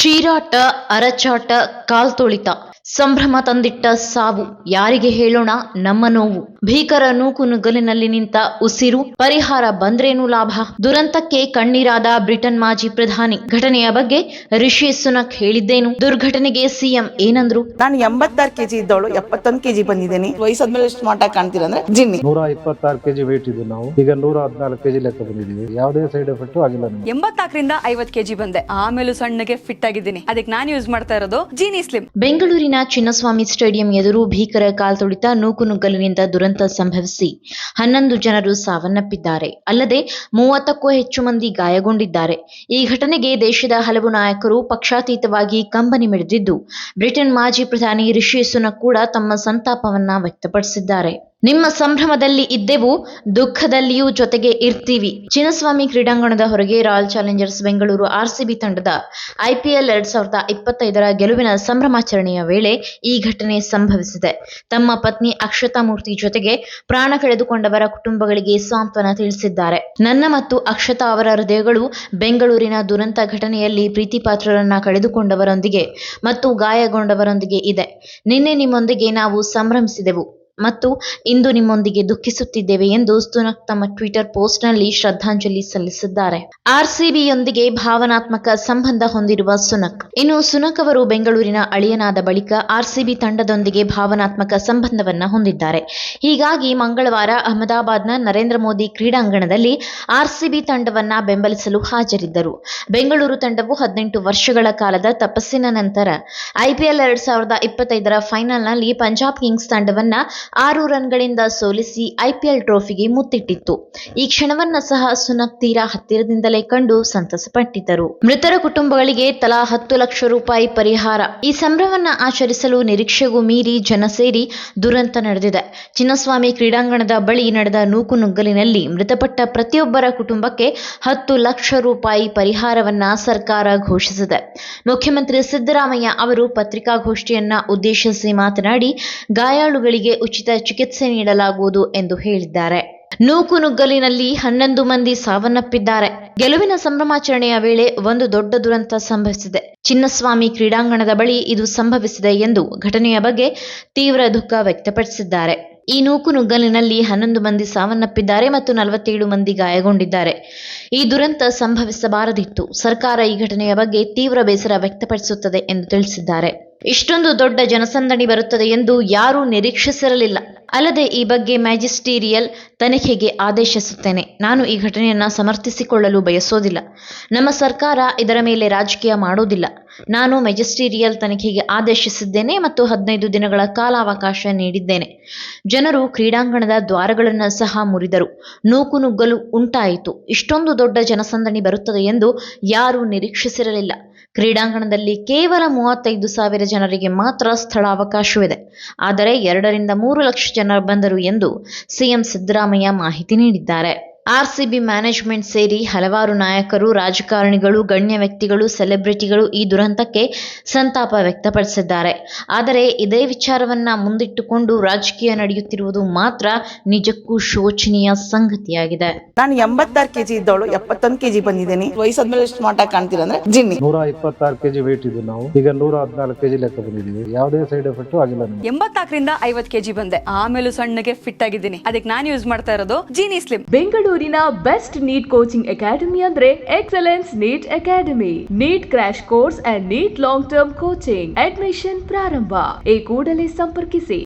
ಚೀರಾಟ, ಅರಚಾಟ, ಕಾಲ್ತುಳಿತ, ಸಂಭ್ರಮ ತಂದಿಟ್ಟ ಸಾವು. ಯಾರಿಗೆ ಹೇಳೋಣ ನಮ್ಮ ನೋವು? ಭೀಕರ ನೂಕುನುಗ್ಗಲಿನಲ್ಲಿ ನಿಂತ ಉಸಿರು. ಪರಿಹಾರ ಬಂದ್ರೇನು ಲಾಭ? ದುರಂತಕ್ಕೆ ಕಣ್ಣೀರಾದ ಬ್ರಿಟನ್ ಮಾಜಿ ಪ್ರಧಾನಿ. ಘಟನೆಯ ಬಗ್ಗೆ ರಿಷಿ ಸುನಕ್ ಹೇಳಿದ್ದೇನು? ದುರ್ಘಟನೆಗೆ ಸಿಎಂ ಏನಂದ್ರು? ನಾನು 86 kg ಇದ್ದವಳು 71 kg ಬಂದಿದ್ದೇನೆ. ವಯಸ್ಸಾದ್ಮೇಲೆ ಸ್ಮಾರ್ಟ್ ಆಗಿ ಕಾಣ್ತೀರಾ ಅಂದ್ರೆ ಜಿನ್ನಿ. 126 kg ವೇಟ್ ಇದ್ದು ನಾವು ಈಗ 114 kg ಲೆಕ್ಕ ಬಂದಿದ್ದೀವಿ. ಯಾವುದೇ ಸೈಡ್ ಎಫೆಕ್ಟ್ ಆಗಿಲ್ಲ. 84ರಿಂದ 50 kg ಬಂದೆ. ಆಮೇಲೆ ಸಣ್ಣಗೆ ಫಿಟ್ ಆಗಿದ್ದೀನಿ. ಅದಕ್ಕೆ ನಾನು ಯೂಸ್ ಮಾಡ್ತಾ ಇರೋದು ಜೀನಿ ಸ್ಲಿಮ್. ಬೆಂಗಳೂರಿನ ಚಿನ್ನಸ್ವಾಮಿ ಸ್ಟೇಡಿಯಂ ಎದುರು ಭೀಕರ ಕಾಲ್ತುಳಿತ ನೂಕುನುಗ್ಗಲಿನಿಂದ ದುರಂತ ಸಂಭವಿಸಿ 11 ಜನರು ಸಾವನ್ನಪ್ಪಿದ್ದಾರೆ. ಅಲ್ಲದೆ 30ಕ್ಕೂ ಹೆಚ್ಚು ಮಂದಿ ಗಾಯಗೊಂಡಿದ್ದಾರೆ. ಈ ಘಟನೆಗೆ ದೇಶದ ಹಲವು ನಾಯಕರು ಪಕ್ಷಾತೀತವಾಗಿ ಕಂಬನಿ ಮಿಡಿದಿದ್ದು, ಬ್ರಿಟನ್ ಮಾಜಿ ಪ್ರಧಾನಿ ರಿಷಿ ಸುನಕ್ ಕೂಡ ತಮ್ಮ ಸಂತಾಪವನ್ನ ವ್ಯಕ್ತಪಡಿಸಿದ್ದಾರೆ. ನಿಮ್ಮ ಸಂಭ್ರಮದಲ್ಲಿ ಇದ್ದೆವು, ದುಃಖದಲ್ಲಿಯೂ ಜೊತೆಗೆ ಇರ್ತೀವಿ. ಚಿನ್ನಸ್ವಾಮಿ ಕ್ರೀಡಾಂಗಣದ ಹೊರಗೆ ರಾಯಲ್ ಚಾಲೆಂಜರ್ಸ್ ಬೆಂಗಳೂರು ಆರ್ಸಿಬಿ ತಂಡದ IPL 2025ರ ಗೆಲುವಿನ ಸಂಭ್ರಮಾಚರಣೆಯ ವೇಳೆ ಈ ಘಟನೆ ಸಂಭವಿಸಿದೆ. ತಮ್ಮ ಪತ್ನಿ ಅಕ್ಷತಾ ಮೂರ್ತಿ ಜೊತೆಗೆ ಪ್ರಾಣ ಕಳೆದುಕೊಂಡವರ ಕುಟುಂಬಗಳಿಗೆ ಸಾಂತ್ವನ ತಿಳಿಸಿದ್ದಾರೆ. ನನ್ನ ಮತ್ತು ಅಕ್ಷತಾ ಅವರ ಹೃದಯಗಳು ಬೆಂಗಳೂರಿನ ದುರಂತ ಘಟನೆಯಲ್ಲಿ ಪ್ರೀತಿಪಾತ್ರರನ್ನ ಕಳೆದುಕೊಂಡವರೊಂದಿಗೆ ಮತ್ತು ಗಾಯಗೊಂಡವರೊಂದಿಗೆ ಇದೆ. ನಿನ್ನೆ ನಿಮ್ಮೊಂದಿಗೆ ನಾವು ಸಂಭ್ರಮಿಸಿದೆವು ಮತ್ತು ಇಂದು ನಿಮ್ಮೊಂದಿಗೆ ದುಃಖಿಸುತ್ತಿದ್ದೇವೆ ಎಂದು ಸುನಕ್ ತಮ್ಮ ಟ್ವಿಟರ್ ಪೋಸ್ಟ್ನಲ್ಲಿ ಶ್ರದ್ಧಾಂಜಲಿ ಸಲ್ಲಿಸಿದ್ದಾರೆ. ಆರ್ಸಿಬಿಯೊಂದಿಗೆ ಭಾವನಾತ್ಮಕ ಸಂಬಂಧ ಹೊಂದಿರುವ ಸುನಕ್. ಇನ್ನು ಸುನಕ್ ಅವರು ಬೆಂಗಳೂರಿನ ಅಳಿಯನಾದ ಬಳಿಕ ಆರ್ಸಿಬಿ ತಂಡದೊಂದಿಗೆ ಭಾವನಾತ್ಮಕ ಸಂಬಂಧವನ್ನ ಹೊಂದಿದ್ದಾರೆ. ಹೀಗಾಗಿ ಮಂಗಳವಾರ ಅಹಮದಾಬಾದ್ನ ನರೇಂದ್ರ ಮೋದಿ ಕ್ರೀಡಾಂಗಣದಲ್ಲಿ ಆರ್ಸಿಬಿ ತಂಡವನ್ನ ಬೆಂಬಲಿಸಲು ಹಾಜರಿದ್ದರು. ಬೆಂಗಳೂರು ತಂಡವು 18 ವರ್ಷಗಳ ಕಾಲದ ತಪಸ್ಸಿನ ನಂತರ IPL 2025ರ ಫೈನಲ್ನಲ್ಲಿ ಪಂಜಾಬ್ ಕಿಂಗ್ಸ್ ತಂಡವನ್ನ 6 ರನ್ಗಳಿಂದ ಸೋಲಿಸಿ IPL ಟ್ರೋಫಿಗೆ ಮುತ್ತಿಟ್ಟಿತ್ತು. ಈ ಕ್ಷಣವನ್ನ ಸಹ ಸುನಕ್ ತೀರಾ ಹತ್ತಿರದಿಂದಲೇ ಕಂಡು ಸಂತಸಪಟ್ಟಿದ್ದರು. ಮೃತರ ಕುಟುಂಬಗಳಿಗೆ ತಲಾ 10 ಲಕ್ಷ ರೂಪಾಯಿ ಪರಿಹಾರ. ಈ ಸಂಭ್ರಮವನ್ನ ಆಚರಿಸಲು ನಿರೀಕ್ಷೆಗೂ ಮೀರಿ ಜನ ಸೇರಿ ದುರಂತ ನಡೆದಿದೆ. ಚಿನ್ನಸ್ವಾಮಿ ಕ್ರೀಡಾಂಗಣದ ಬಳಿ ನಡೆದ ನೂಕುನುಗ್ಗಲಿನಲ್ಲಿ ಮೃತಪಟ್ಟ ಪ್ರತಿಯೊಬ್ಬರ ಕುಟುಂಬಕ್ಕೆ 10 ಲಕ್ಷ ರೂಪಾಯಿ ಪರಿಹಾರವನ್ನ ಸರ್ಕಾರ ಘೋಷಿಸಿದೆ. ಮುಖ್ಯಮಂತ್ರಿ ಸಿದ್ದರಾಮಯ್ಯ ಅವರು ಪತ್ರಿಕಾಗೋಷ್ಠಿಯನ್ನ ಉದ್ದೇಶಿಸಿ ಮಾತನಾಡಿ, ಗಾಯಾಳುಗಳಿಗೆ ಉಚಿತ ಚಿಕಿತ್ಸೆ ನೀಡಲಾಗುವುದು ಎಂದು ಹೇಳಿದ್ದಾರೆ. ನೂಕುನುಗ್ಗಲಿನಲ್ಲಿ 11 ಮಂದಿ ಸಾವನ್ನಪ್ಪಿದ್ದಾರೆ. ಗೆಲುವಿನ ಸಂಭ್ರಮಾಚರಣೆಯ ವೇಳೆ ಒಂದು ದೊಡ್ಡ ದುರಂತ ಸಂಭವಿಸಿದೆ. ಚಿನ್ನಸ್ವಾಮಿ ಕ್ರೀಡಾಂಗಣದ ಬಳಿ ಇದು ಸಂಭವಿಸಿದೆ ಎಂದು ಘಟನೆಯ ಬಗ್ಗೆ ತೀವ್ರ ದುಃಖ ವ್ಯಕ್ತಪಡಿಸಿದ್ದಾರೆ. ಈ ನೂಕುನುಗ್ಗಲಿನಲ್ಲಿ 11 ಮಂದಿ ಸಾವನ್ನಪ್ಪಿದ್ದಾರೆ ಮತ್ತು 47 ಮಂದಿ ಗಾಯಗೊಂಡಿದ್ದಾರೆ. ಈ ದುರಂತ ಸಂಭವಿಸಬಾರದಿತ್ತು. ಸರ್ಕಾರ ಈ ಘಟನೆಯ ಬಗ್ಗೆ ತೀವ್ರ ಬೇಸರ ವ್ಯಕ್ತಪಡಿಸುತ್ತದೆ ಎಂದು ತಿಳಿಸಿದ್ದಾರೆ. ಇಷ್ಟೊಂದು ದೊಡ್ಡ ಜನಸಂದಣಿ ಬರುತ್ತದೆ ಎಂದು ಯಾರೂ ನಿರೀಕ್ಷಿಸಿರಲಿಲ್ಲ. ಅಲ್ಲದೆ ಈ ಬಗ್ಗೆ ಮ್ಯಾಜಿಸ್ಟೀರಿಯಲ್ ತನಿಖೆಗೆ ಆದೇಶಿಸುತ್ತೇನೆ. ನಾನು ಈ ಘಟನೆಯನ್ನು ಸಮರ್ಥಿಸಿಕೊಳ್ಳಲು ಬಯಸೋದಿಲ್ಲ. ನಮ್ಮ ಸರ್ಕಾರ ಇದರ ಮೇಲೆ ರಾಜಕೀಯ ಮಾಡೋದಿಲ್ಲ. ನಾನು ಮ್ಯಾಜಿಸ್ಟೀರಿಯಲ್ ತನಿಖೆಗೆ ಆದೇಶಿಸಿದ್ದೇನೆ ಮತ್ತು 15 ದಿನಗಳ ಕಾಲಾವಕಾಶ ನೀಡಿದ್ದೇನೆ. ಜನರು ಕ್ರೀಡಾಂಗಣದ ದ್ವಾರಗಳನ್ನು ಸಹ ಮುರಿದರು. ನೂಕುನುಗ್ಗಲು ಉಂಟಾಯಿತು. ಇಷ್ಟೊಂದು ದೊಡ್ಡ ಜನಸಂದಣಿ ಬರುತ್ತದೆ ಎಂದು ಯಾರೂ ನಿರೀಕ್ಷಿಸಿರಲಿಲ್ಲ. ಕ್ರೀಡಾಂಗಣದಲ್ಲಿ ಕೇವಲ 35,000 ಜನರಿಗೆ ಮಾತ್ರ ಸ್ಥಳಾವಕಾಶವಿದೆ. ಆದರೆ 2 ರಿಂದ 3 ಲಕ್ಷ ಜನರು ಬಂದರು ಎಂದು ಸಿಎಂ ಸಿದ್ದರಾಮಯ್ಯ ಮಾಹಿತಿ ನೀಡಿದ್ದಾರೆ. ಆರ್ಸಿಬಿ ಮ್ಯಾನೇಜ್ಮೆಂಟ್ ಸೇರಿ ಹಲವಾರು ನಾಯಕರು, ರಾಜಕಾರಣಿಗಳು, ಗಣ್ಯ ವ್ಯಕ್ತಿಗಳು, ಸೆಲೆಬ್ರಿಟಿಗಳು ಈ ದುರಂತಕ್ಕೆ ಸಂತಾಪ ವ್ಯಕ್ತಪಡಿಸಿದ್ದಾರೆ. ಆದರೆ ಇದೇ ವಿಚಾರವನ್ನ ಮುಂದಿಟ್ಟುಕೊಂಡು ರಾಜಕೀಯ ನಡೆಯುತ್ತಿರುವುದು ಮಾತ್ರ ನಿಜಕ್ಕೂ ಶೋಚನೀಯ ಸಂಗತಿಯಾಗಿದೆ. ನಾನು 86 kg ಇದ್ದವಳು 71 kg ಬಂದಿದ್ದೇನೆ. ವಯಸ್ಸಾದ್ಮೇಲೆ ಸ್ಮಾರ್ಟ್ ಆಗಿ ಕಾಣ್ತೀರಾ ಅಂದ್ರೆ ಜಿನ್ನಿ. 126 kg ವೇಟ್ ಇದ್ದು ನಾವು ಈಗ 114 kg ಲೆಕ್ಕ ಬಂದಿದ್ದೀವಿ. ಯಾವುದೇ ಸೈಡ್ ಎಫೆಕ್ಟ್ ಆಗಿಲ್ಲ. 84ರಿಂದ 50 kg ಬಂದೆ. ಆಮೇಲೆ ಸಣ್ಣಗೆ ಫಿಟ್ ಆಗಿದ್ದೀನಿ. ಅದಕ್ಕೆ ನಾನು ಯೂಸ್ ಮಾಡ್ತಾ ಇರೋದು ಜೀನಿ ಸ್ಲಿಮ್. ಬೆಂಗಳೂರಿನ ಬೆಸ್ಟ್ ನೀಟ್ ಕೋಚಿಂಗ್ ಅಕಾಡೆಮಿ ಅಂದ್ರೆ excellence NEET academy. NEET crash course and NEET long term coaching admission ಪ್ರಾರಂಭ. ಈ ಕೂಡಲೇ ಸಂಪರ್ಕಿಸಿ.